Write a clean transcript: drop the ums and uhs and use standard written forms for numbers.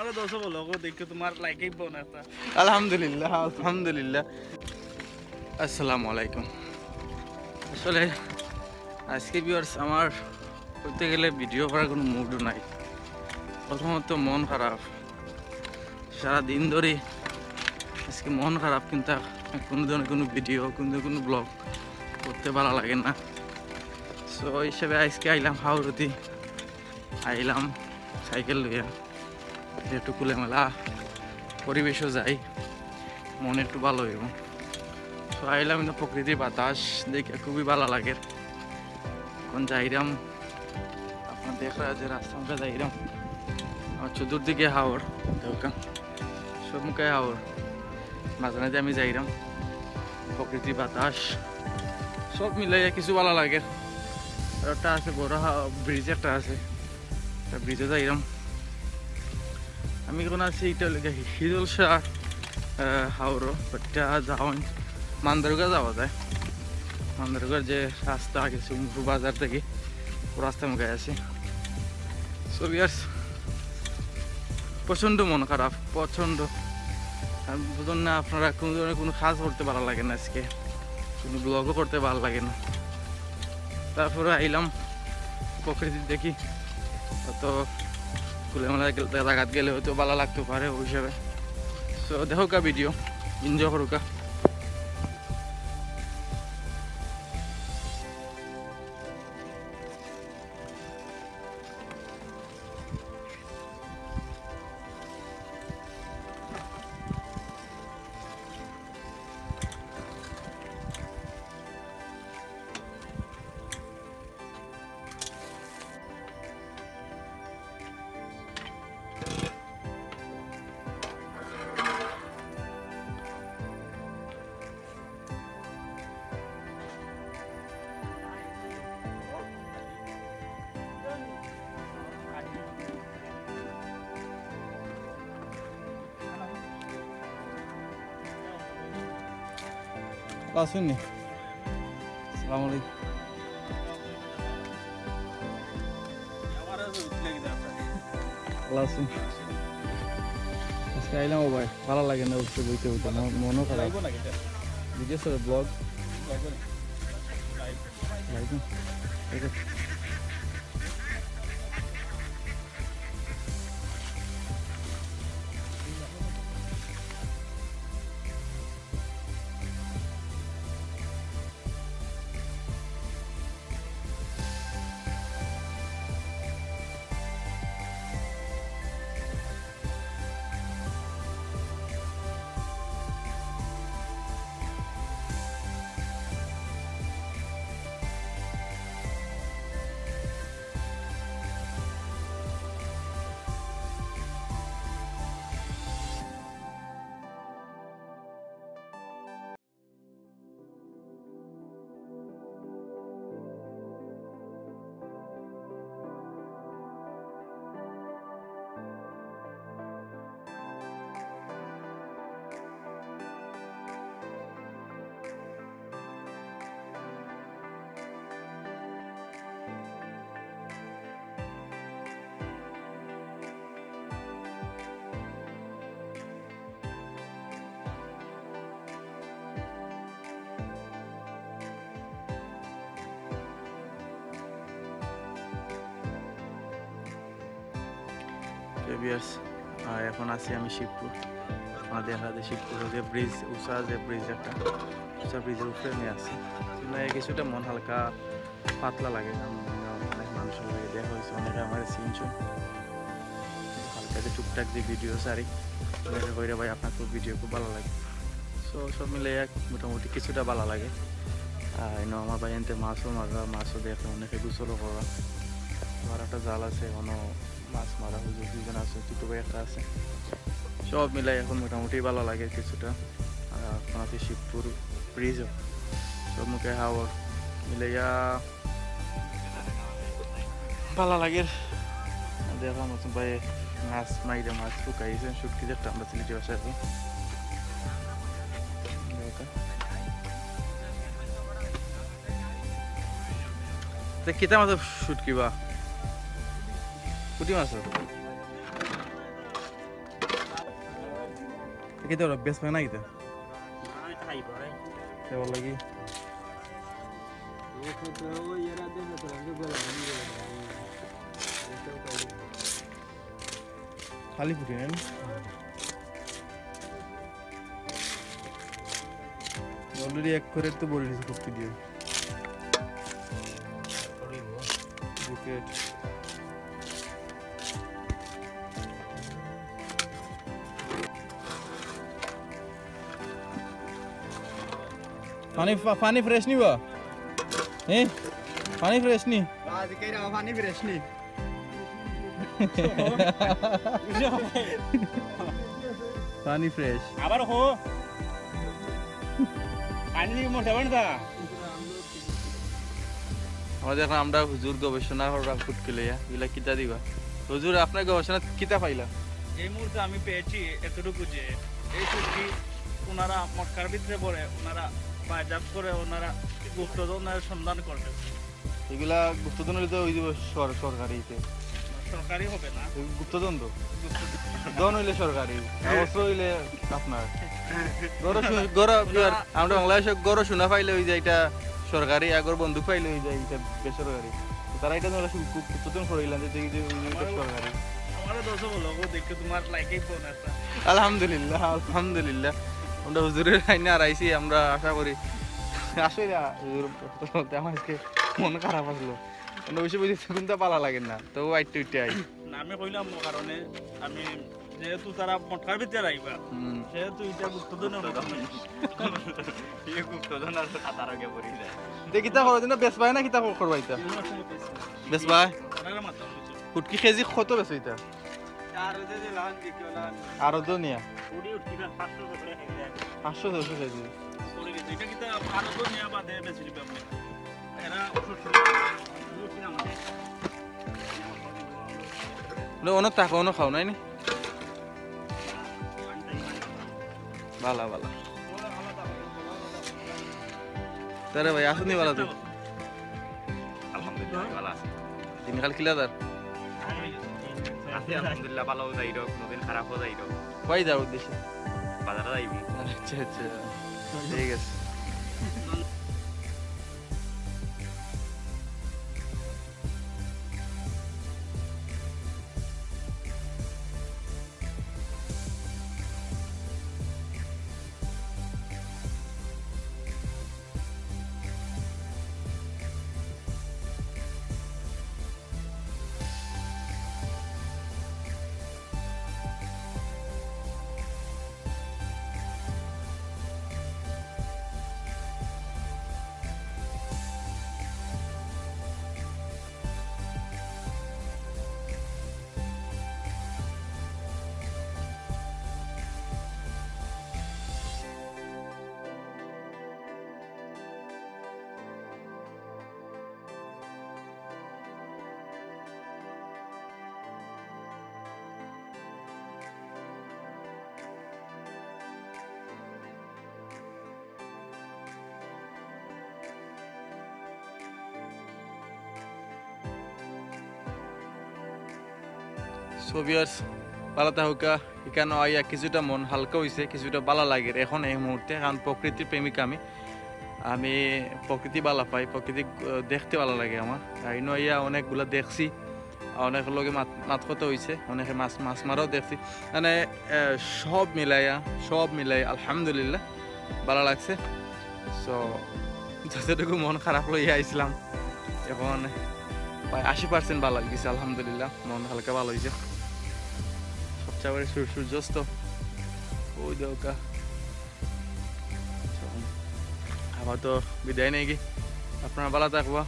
তোমার দোষও বলো দেখো তোমার লাইকেই বোন একটা আলহামদুলিল্লাহ আলহামদুলিল্লাহ। আসসালামু আলাইকুম। আসলে আজকে ভিউয়ার্স আমার করতে গেলে ভিডিও করার কোনো মুডও নাই। প্রথমত মন খারাপ, সারাদিন ধরে আজকে মন খারাপ, কিন্তু কোনো ধরনের কোনো ভিডিও কোনো ব্লগ করতে ভালো লাগে না। সো হিসেবে আজকে আইলাম হাওড়তি, আইলাম সাইকেল লইয়া, একটু খুলেমেলা পরিবেশও যাই, মনে একটু ভালো হইব। তো আইলাম কিন্তু প্রকৃতির বাতাস দেখে খুবই ভালো লাগে। এখন যাইরাম, আপনার দেখা যে রাস্তা মুখে যাইরাম, আমার চতুর্দিকে হাওড়, সব মুখে হাওড়, মাঝখানে আমি যাইরাম, প্রকৃতির বাতাস সব মিলাইয়া কিছু ভালো লাগে। একটা আছে বড় ব্রিজ, একটা আছে, ব্রিজে যাইরাম। আমি এখন আছি এটা লেগে হিজলসা হাওড়, এটা যাওয়া মান্দারগা যাওয়া যায়। মান্দারগার যে রাস্তা গেছে বাজার থেকে, ও রাস্তার মুখে আছে। সো ভিউয়ার্স প্রচণ্ড মন খারাপ, প্রচণ্ড। বুঝুন না আপনারা কোনো ধরনের কোনো কাজ করতে ভালো লাগে না, আজকে কোনো ব্লগও করতে ভালো লাগে না। তারপরে আইলাম প্রকৃতি দেখি, অত খুলেমেলা জায়গাত গেলে হয়তো ভালো লাগতে পারে ওই হিসাবে। সো দেখো কা ভিডিও, এনজয় করো কা। আসুন, আসসালামু আলাইকুম। আজকে আইলাম ও ভাই, ভালো লাগে না উঠতে বইতে বইতে, মনও খারাপ। ভিডিও সব ব্লগ আর এখন আছি আমি শিবপুর। আমাদের হাতে শিবপুর যে ব্রিজ, উষা যে ব্রিজ, একটা উষা ব্রিজের উপরে আমি আছি। কিছুটা মন হালকা পাতলা লাগে, অনেক মানুষের লাগে দেখা হয়েছে, অনেকে আমার চিনছো। হালকা যে টুকটাক যে ভিডিও সারি দেখা করে ভাই আপনার খুব ভিডিও খুব ভালো লাগে। সো সব মিলে মোটামুটি কিছুটা ভালো লাগে। আমার ভাই এনতে মাছও মারা, মাছও দেখে, অনেকে গোসলও করা, আমার একটা জাল আছে, কোনো মাছ মারা হুজুর দুজন আছে, ছোটো ভাই একটা আছে। সব মিলাই এখন মোটামুটি ভালো লাগে কিছুটা। এখন আছে শিবপুর ব্রিজও, সব মুখে হাওড় মিলাইয়া ভালো লাগে। দেখলাম নতুন ভাই মাছ মাইরে, মাছ শুকাইছে, শুটকি যেটা আমরা সিলেটি ভাষায় আছে। কিতা মাছ শুটকি বা পুঁটি মাছ? কেটে ওরা বেশ পায় না কিতা কেবল লাগি খালি ফুটি নেন অলরেডি এক করে তো বলে দিয়েছি ফুটকি দিয়ে বুকেট पानी फ्रेश नहीं हुआ पानी फ्रेश नहीं पानी फ्रेश नहीं पानी फ्रेश আবার হো পানি মোটা বানতা আমাদের এখন আমরা হুজুর গবেষণা করা ফুটকি লইয়া এগুলা কিতা দিবা হুজুর আপনার গবেষণা কিতা পাইলা এই মুহূর্তে আমি পেয়েছি এতটুকু যে এই চুক্তি ওনারা মটকার ভিতরে পড়ে ওনারা বাজার করে ওনারা গুপ্তধনের সন্ধান করবে এগুলা গুপ্তধন হইলে তো ওই দিব সরকারিতে সরকারি হবে না গুপ্তধন তো ধন হইলে সরকারি অস্ত্র হইলে আপনার আমরা বাংলাদেশে গড় শোনা পাইলে ওই যে এটা সরকারি আগর বন্দুক পাইলে ওই যে এটা বেসরকারি তারা এটা গুপ্তধন করিলেন যে সরকারি আমারও দোষ বলো দেখে তোমার লাইকেই ফোন আছে আলহামদুলিল্লাহ আলহামদুলিল্লাহ আমরা হুজুরের আইনে আর আইসি আমরা আশা করি আসলে আমার আজকে মন খারাপ আসলো বেশি বুঝি কিন্তু পালা লাগে না তো আইটে উঠে আই না আমি কইলাম কারণে আমি যেহেতু তারা মটকার ভিতরে আইবা সেহেতু এটা গুপ্তধনের গুপ্তধন আর খাতার আগে পড়ি যায় কিতা করো দিন বেশ পায় না কিতা করবা এটা বেশ পায় ফুটকি কেজি কত বেশ এটা আরো তো নিয়া 500 কেজি এটা কিতা আরো তো নিয়া বাদে বেশি দিবে আপনি এরা অনেক টাকা অনেক খাও নাই নি ভালো ভালো তারে ভাই আসুনি ভালো তুই আলহামদুলিল্লাহ ভালো আছে দিনকাল কিলাদার আছে আলহামদুলিল্লাহ ভালো যাইরো কোনদিন খারাপ হয়ে যাইরো কই যাও উদ্দেশ্যে বাজারে যাইবি আচ্ছা আচ্ছা ঠিক আছে সোভিয়ার্স ভালো থাকুকা এখানে আইয়া কিছুটা মন হালকা হয়েছে কিছুটা ভালো লাগে এখন এই মুহূর্তে কারণ প্রকৃতির প্রেমিক আমি প্রকৃতি ভালো পাই প্রকৃতি দেখতে ভালো লাগে আমার আইনো আইয়া অনেকগুলো দেখছি অনেক লোকে মাছ কত হয়েছে অনেকে মাছ মারাও দেখছি মানে সব মিলাই আলহামদুলিল্লাহ ভালো লাগছে সো যতটুকু মন খারাপ লইয়া আইছিলাম এখন প্রায় 80% ভালো লাগছে আলহামদুলিল্লাহ মন হালকা ভালো হয়েছে সবচেয়ে সূর্যাস্ত ওই দৌকা আবার তো বিদায় নেই কি আপনারা ভালো থাকবা